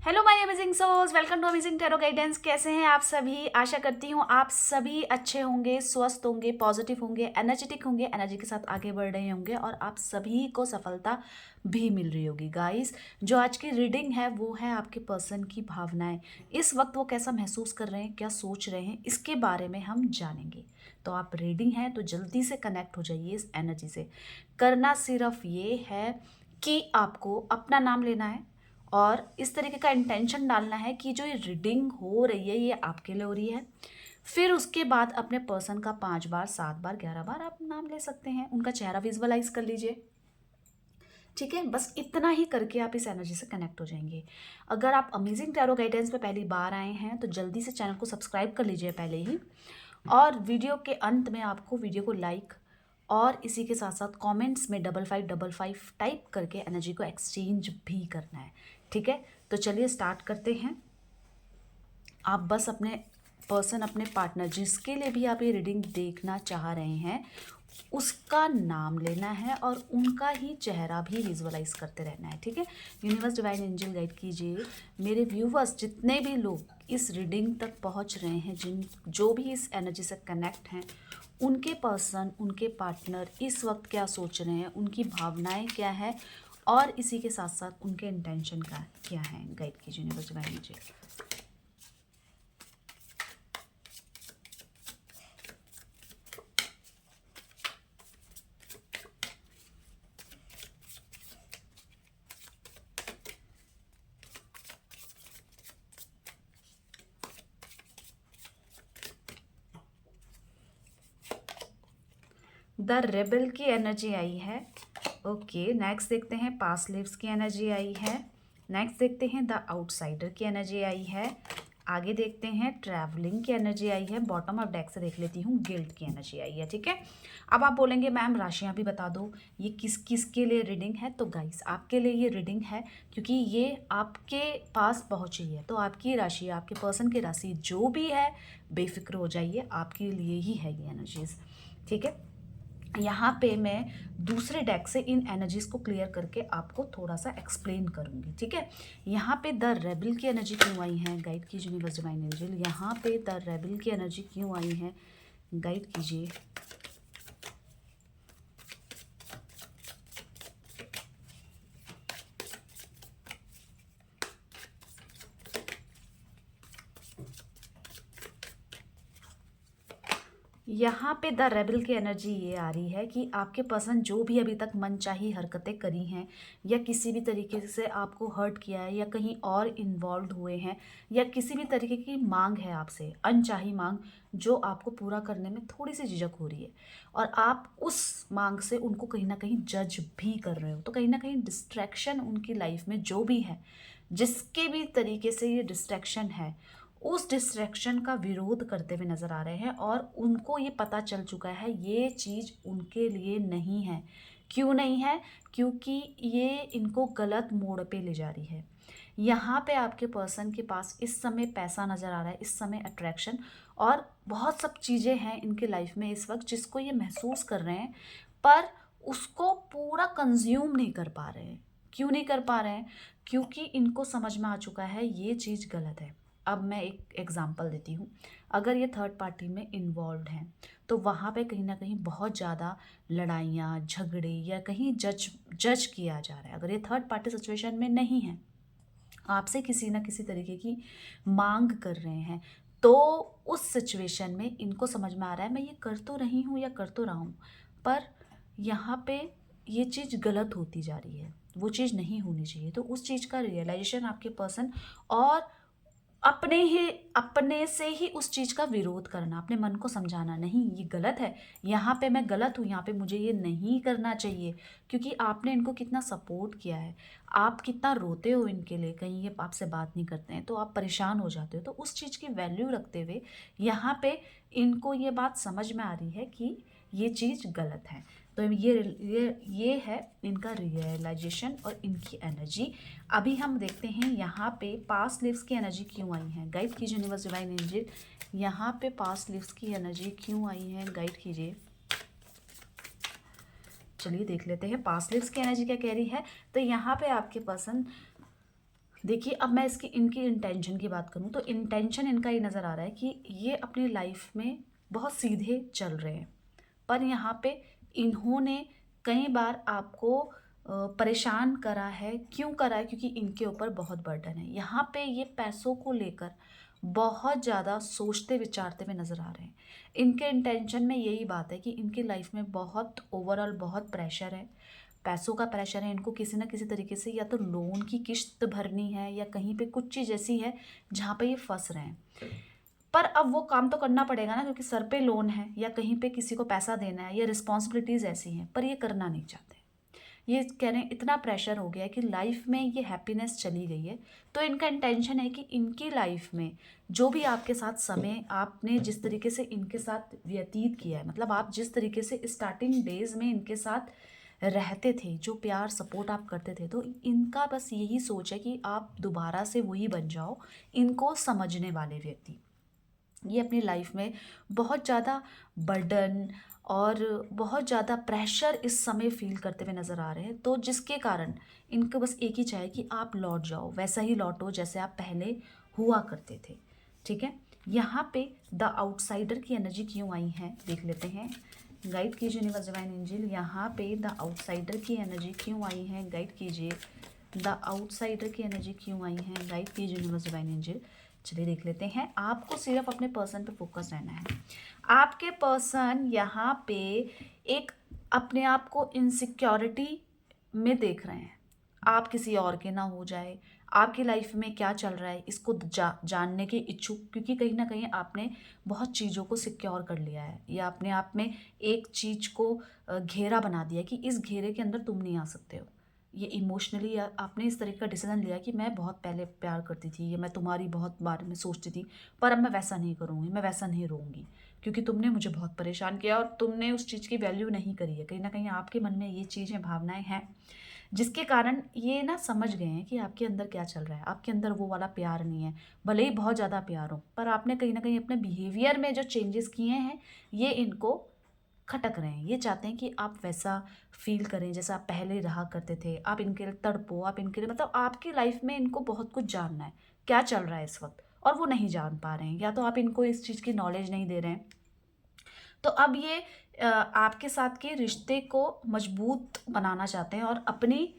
Hello my amazing souls, welcome to amazing tarot guidance. कैसे हैं आप सभी? आशा करती हूँ आप सभी अच्छे होंगे, स्वस्थ होंगे, पॉजिटिव होंगे, एनर्जेटिक होंगे, एनर्जी के साथ आगे बढ़ रहे होंगे और आप सभी को सफलता भी मिल रही होगी। गाइस, जो आज की रीडिंग है वो है आपके पर्सन की भावनाएं। इस वक्त वो कैसा महसूस कर रहे हैं, क्या सोच रहे हैं, इसके बारे में हम जानेंगे। तो आप रीडिंग है तो जल्दी से कनेक्ट हो जाइए इस एनर्जी से। करना सिर्फ ये है कि आपको अपना नाम लेना है और इस तरीके का इंटेंशन डालना है कि जो ये रीडिंग हो रही है ये आपके लिए हो रही है। फिर उसके बाद अपने पर्सन का 5 बार, 7 बार, 11 बार आप नाम ले सकते हैं, उनका चेहरा विजुअलाइज कर लीजिए। ठीक है, बस इतना ही करके आप इस एनर्जी से कनेक्ट हो जाएंगे। अगर आप अमेजिंग टैरो गाइडेंस पे पहली बार आए हैं तो जल्दी से चैनल को सब्सक्राइब कर लीजिए पहले ही। और वीडियो के अंत में आपको वीडियो को लाइक और इसी के साथ साथ कमेंट्स में 5555 टाइप करके एनर्जी को एक्सचेंज भी करना है। ठीक है, तो चलिए स्टार्ट करते हैं। आप बस अपने पर्सन, अपने पार्टनर जिसके लिए भी आप ये रीडिंग देखना चाह रहे हैं उसका नाम लेना है और उनका ही चेहरा भी विजुअलाइज करते रहना है। ठीक है, यूनिवर्स डिवाइन एंजल गाइड कीजिए मेरे व्यूवर्स, जितने भी लोग इस रीडिंग तक पहुंच रहे हैं, जो भी इस एनर्जी से कनेक्ट हैं, उनके पर्सन, उनके पार्टनर इस वक्त क्या सोच रहे हैं, उनकी भावनाएं क्या है और इसी के साथ साथ उनके इंटेंशन का क्या है। गाइड कीजिए universe divine angel. The rebel की एनर्जी आई है। ओके, नेक्स्ट देखते हैं पास्ट लिव्स की एनर्जी आई है। नेक्स्ट देखते हैं द आउटसाइडर की एनर्जी आई है। आगे देखते हैं ट्रैवलिंग की एनर्जी आई है। बॉटम ऑफ डेक से देख लेती हूँ गिल्ट की एनर्जी आई है। ठीक है, अब आप बोलेंगे मैम राशियाँ भी बता दो, ये किस किस के लिए रीडिंग है? तो गाइस, आपके लिए ये रीडिंग है क्योंकि ये आपके पास पहुँची है। तो आपकी राशि, आपके पर्सन की राशि जो भी है, बेफिक्र हो जाइए, आपके लिए ही है ये एनर्जीज। ठीक है, यहाँ पे मैं दूसरे डेक से इन एनर्जीज को क्लियर करके आपको थोड़ा सा एक्सप्लेन करूँगी। ठीक है, यहाँ पे द रेबल की एनर्जी क्यों आई है? गाइड कीजिए यूनिवर्स डिवाइन एंजल। यहाँ पे द रेबल की एनर्जी क्यों आई है? गाइड कीजिए। यहाँ पे द रेबल की एनर्जी ये आ रही है कि आपके पर्सन जो भी अभी तक मनचाही हरकतें करी हैं या किसी भी तरीके से आपको हर्ट किया है या कहीं और इन्वॉल्व हुए हैं या किसी भी तरीके की मांग है आपसे, अनचाही मांग, जो आपको पूरा करने में थोड़ी सी झिझक हो रही है और आप उस मांग से उनको कहीं ना कहीं जज भी कर रहे हो। तो कहीं ना कहीं डिस्ट्रैक्शन उनकी लाइफ में जो भी है, जिसके भी तरीके से ये डिस्ट्रैक्शन है, उस डिस्ट्रैक्शन का विरोध करते हुए नजर आ रहे हैं और उनको ये पता चल चुका है ये चीज़ उनके लिए नहीं है। क्यों नहीं है? क्योंकि ये इनको गलत मोड़ पे ले जा रही है। यहाँ पे आपके पर्सन के पास इस समय पैसा नज़र आ रहा है, इस समय अट्रैक्शन और बहुत सब चीज़ें हैं इनके लाइफ में इस वक्त जिसको ये महसूस कर रहे हैं, पर उसको पूरा कंज्यूम नहीं कर पा रहे हैं। क्यों नहीं कर पा रहे हैं? क्योंकि इनको समझ में आ चुका है ये चीज़ गलत है। अब मैं एक एग्जांपल देती हूँ। अगर ये थर्ड पार्टी में इन्वॉल्व हैं तो वहाँ पे कहीं ना कहीं बहुत ज़्यादा लड़ाइयाँ, झगड़े या कहीं जज जज किया जा रहा है। अगर ये थर्ड पार्टी सिचुएशन में नहीं है, आपसे किसी ना किसी तरीके की मांग कर रहे हैं, तो उस सिचुएशन में इनको समझ में आ रहा है मैं ये कर तो रही हूँ या कर तो रहा हूँ, पर यहाँ पे ये चीज़ गलत होती जा रही है, वो चीज़ नहीं होनी चाहिए। तो उस चीज़ का रियलाइजेशन आपके पर्सन और अपने से ही उस चीज़ का विरोध करना, अपने मन को समझाना, नहीं ये गलत है, यहाँ पे मैं गलत हूँ, यहाँ पे मुझे ये नहीं करना चाहिए। क्योंकि आपने इनको कितना सपोर्ट किया है, आप कितना रोते हो इनके लिए, कहीं ये आपसे बात नहीं करते हैं तो आप परेशान हो जाते हो। तो उस चीज़ की वैल्यू रखते हुए यहाँ पे इनको ये बात समझ में आ रही है कि ये चीज़ गलत है। तो ये है इनका रियलाइजेशन और इनकी एनर्जी। अभी हम देखते हैं यहाँ पे पास्ट लिव्स की एनर्जी क्यों आई है। गाइड कीजिए यूनिवर्स डिवाइन एंजल, यहाँ पे पास्ट लिव्स की एनर्जी क्यों आई है? गाइड कीजिए। चलिए देख लेते हैं पास्ट लिव्स की एनर्जी क्या कह रही है। तो यहाँ पे आपके पर्सन देखिए, अब मैं इनकी इंटेंशन की बात करूँ तो इंटेंशन इनका ये नज़र आ रहा है कि ये अपनी लाइफ में बहुत सीधे चल रहे हैं, पर यहाँ पे इन्होंने कई बार आपको परेशान करा है। क्यों करा है? क्योंकि इनके ऊपर बहुत बर्डन है। यहाँ पे ये पैसों को लेकर बहुत ज़्यादा सोचते विचारते हुए नज़र आ रहे हैं। इनके इंटेंशन में यही बात है कि इनकी लाइफ में बहुत ओवरऑल बहुत प्रेशर है, पैसों का प्रेशर है। इनको किसी न किसी तरीके से या तो लोन की किश्त भरनी है या कहीं पे कुछ चीज़ ऐसी है जहाँ पे ये फँस रहे हैं। पर अब वो काम तो करना पड़ेगा ना, क्योंकि सर पे लोन है या कहीं पे किसी को पैसा देना है या रिस्पॉन्सिबिलिटीज़ ऐसी हैं, पर ये करना नहीं चाहते। ये कह रहे हैं इतना प्रेशर हो गया है कि लाइफ में ये हैप्पीनेस चली गई है। तो इनका इंटेंशन है कि इनकी लाइफ में जो भी आपके साथ समय आपने जिस तरीके से इनके साथ व्यतीत किया है, मतलब आप जिस तरीके से स्टार्टिंग डेज में इनके साथ रहते थे, जो प्यार सपोर्ट आप करते थे, तो इनका बस यही सोच है कि आप दोबारा से वही बन जाओ, इनको समझने वाले व्यक्ति। ये अपनी लाइफ में बहुत ज़्यादा बर्डन और बहुत ज़्यादा प्रेशर इस समय फील करते हुए नज़र आ रहे हैं, तो जिसके कारण इनको बस एक ही चाहे कि आप लौट जाओ, वैसा ही लौटो जैसे आप पहले हुआ करते थे। ठीक है, यहाँ पे द आउटसाइडर की एनर्जी क्यों आई है देख लेते हैं। गाइड कीजिए यूनिवर्स डिवाइन एंजल, यहाँ पे द आउटसाइडर की एनर्जी क्यों आई है, गाइड कीजिए। द आउटसाइडर की एनर्जी क्यों आई है, गाइड कीजिए यूनिवर्स डिवाइन एंजल। चलिए देख लेते हैं। आपको सिर्फ अपने पर्सन पे फोकस रहना है। आपके पर्सन यहाँ पे एक अपने आप को इनसिक्योरिटी में देख रहे हैं। आप किसी और के ना हो जाए, आपकी लाइफ में क्या चल रहा है इसको जानने के इच्छुक, क्योंकि कहीं ना कहीं आपने बहुत चीज़ों को सिक्योर कर लिया है या अपने आप में एक चीज़ को घेरा बना दिया कि इस घेरे के अंदर तुम नहीं आ सकते हो। ये इमोशनली आपने इस तरीके का डिसीजन लिया कि मैं बहुत पहले प्यार करती थी या मैं तुम्हारी बहुत बारे में सोचती थी, पर अब मैं वैसा नहीं करूँगी, मैं वैसा नहीं रहूँगी, क्योंकि तुमने मुझे बहुत परेशान किया और तुमने उस चीज़ की वैल्यू नहीं करी है। कहीं ना कहीं आपके मन में ये चीज़ें भावनाएं हैं, जिसके कारण ये ना समझ गए हैं कि आपके अंदर क्या चल रहा है। आपके अंदर वो वाला प्यार नहीं है, भले ही बहुत ज़्यादा प्यार हो, पर आपने कहीं ना कहीं अपने बिहेवियर में जो चेंजेस किए हैं ये इनको खटक रहे हैं। ये चाहते हैं कि आप वैसा फील करें जैसा आप पहले रहा करते थे, आप इनके लिए तड़पो, आप इनके लिए, मतलब आपकी लाइफ में इनको बहुत कुछ जानना है क्या चल रहा है इस वक्त, और वो नहीं जान पा रहे हैं, या तो आप इनको इस चीज़ की नॉलेज नहीं दे रहे हैं। तो अब ये आपके साथ के रिश्ते को मजबूत बनाना चाहते हैं और अपनी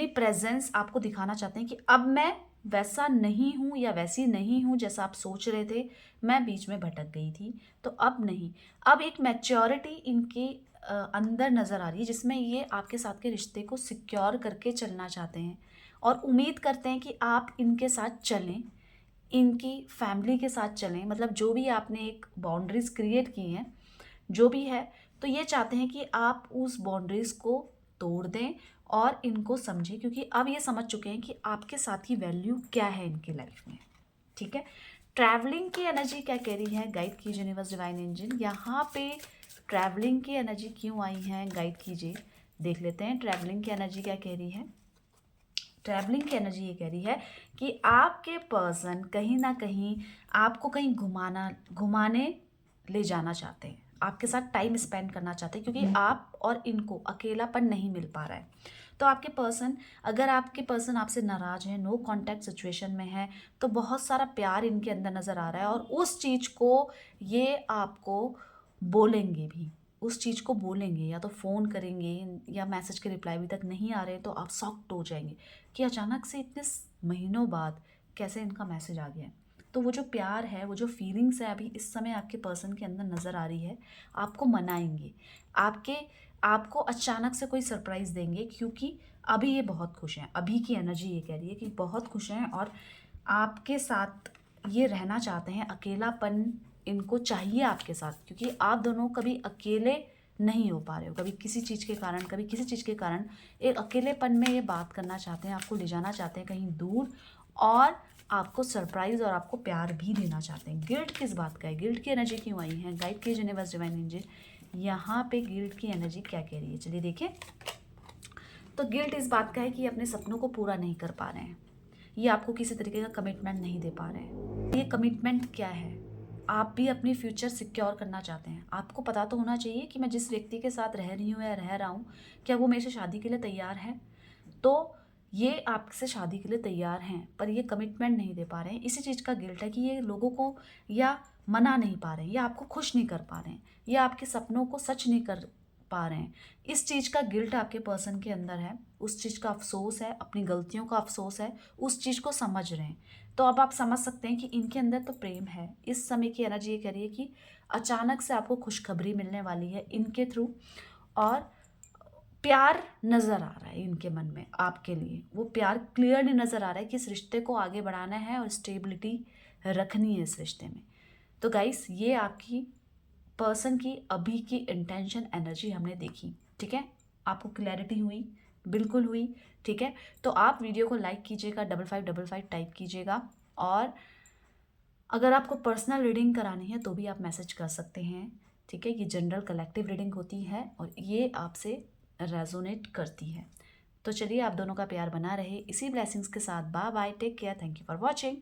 प्रेजेंस आपको दिखाना चाहते हैं कि अब मैं वैसा नहीं हूँ या वैसी नहीं हूँ जैसा आप सोच रहे थे, मैं बीच में भटक गई थी, तो अब नहीं। अब एक मैच्योरिटी इनके अंदर नज़र आ रही है, जिसमें ये आपके साथ के रिश्ते को सिक्योर करके चलना चाहते हैं और उम्मीद करते हैं कि आप इनके साथ चलें, इनकी फैमिली के साथ चलें, मतलब जो भी आपने एक बाउंड्रीज क्रिएट की हैं जो भी है, तो ये चाहते हैं कि आप उस बाउंड्रीज को तोड़ दें और इनको समझें, क्योंकि अब ये समझ चुके हैं कि आपके साथ की वैल्यू क्या है इनकी लाइफ में। ठीक है, ट्रैवलिंग की एनर्जी क्या कह रही है, गाइड कीजिए यूनिवर्स डिवाइन एंजल। यहाँ पे ट्रैवलिंग की एनर्जी क्यों आई है, गाइड कीजिए। देख लेते हैं ट्रैवलिंग की एनर्जी क्या कह रही है। ट्रैवलिंग की एनर्जी ये कह रही है कि आपके पर्सन कहीं ना कहीं आपको कहीं घुमाने ले जाना चाहते हैं, आपके साथ टाइम स्पेंड करना चाहते हैं, क्योंकि आप और इनको अकेलापन नहीं मिल पा रहा है। तो अगर आपके पर्सन आपसे नाराज़ है, नो कांटेक्ट सिचुएशन में है, तो बहुत सारा प्यार इनके अंदर नज़र आ रहा है और उस चीज़ को ये आपको बोलेंगे भी, उस चीज़ को बोलेंगे, या तो फ़ोन करेंगे या मैसेज के रिप्लाई अभी तक नहीं आ रहे, तो आप शॉक्ड हो जाएंगे कि अचानक से इतने महीनों बाद कैसे इनका मैसेज आ गया है। तो वो जो प्यार है, वो जो फीलिंग्स है अभी इस समय आपके पर्सन के अंदर नज़र आ रही है, आपको मनाएंगे, आपको अचानक से कोई सरप्राइज़ देंगे, क्योंकि अभी ये बहुत खुश हैं। अभी की एनर्जी ये कह रही है कि बहुत खुश हैं और आपके साथ ये रहना चाहते हैं। अकेलापन इनको चाहिए आपके साथ, क्योंकि आप दोनों कभी अकेले नहीं हो पा रहे हो, कभी किसी चीज़ के कारण, कभी किसी चीज़ के कारण एक अकेलेपन में ये बात करना चाहते हैं, आपको ले जाना चाहते हैं कहीं दूर, और आपको सरप्राइज़ और आपको प्यार भी देना चाहते हैं। गिल्ट किस बात का है, गिल्ट की एनर्जी क्यों आई है, गाइड कीजिए यूनिवर्स डिवाइन एंजल। यहाँ पे गिल्ट की एनर्जी क्या कह रही है, चलिए देखें। तो गिल्ट इस बात का है कि अपने सपनों को पूरा नहीं कर पा रहे हैं, ये आपको किसी तरीके का कमिटमेंट नहीं दे पा रहे हैं। ये कमिटमेंट क्या है, आप भी अपनी फ्यूचर सिक्योर करना चाहते हैं। आपको पता तो होना चाहिए कि मैं जिस व्यक्ति के साथ रह रही हूँ या रह रहा हूँ, क्या वो मेरे से शादी के लिए तैयार है। तो ये आपसे शादी के लिए तैयार हैं, पर ये कमिटमेंट नहीं दे पा रहे हैं। इसी चीज़ का गिल्ट है कि ये लोगों को या मना नहीं पा रहे हैं, या आपको खुश नहीं कर पा रहे हैं, या आपके सपनों को सच नहीं कर पा रहे हैं। इस चीज़ का गिल्ट आपके पर्सन के अंदर है, उस चीज़ का अफ़सोस है, अपनी गलतियों का अफ़सोस है, उस चीज़ को समझ रहे हैं। तो अब आप समझ सकते हैं कि इनके अंदर तो प्रेम है। इस समय की एनर्जी ये कह रही है कि अचानक से आपको खुशखबरी मिलने वाली है इनके थ्रू, और प्यार नज़र आ रहा है इनके मन में आपके लिए। वो प्यार क्लियरली नज़र आ रहा है कि इस रिश्ते को आगे बढ़ाना है और स्टेबिलिटी रखनी है इस रिश्ते में। तो गाइस, ये आपकी पर्सन की अभी की इंटेंशन एनर्जी हमने देखी, ठीक है? आपको क्लैरिटी हुई? बिल्कुल हुई, ठीक है? तो आप वीडियो को लाइक कीजिएगा, 5555 टाइप कीजिएगा, और अगर आपको पर्सनल रीडिंग करानी है तो भी आप मैसेज कर सकते हैं, ठीक है? ये जनरल कलेक्टिव रीडिंग होती है और ये आपसे रेजोनेट करती है। तो चलिए, आप दोनों का प्यार बना रहे इसी ब्लेसिंग्स के साथ। Bye bye, take care, thank you for watching.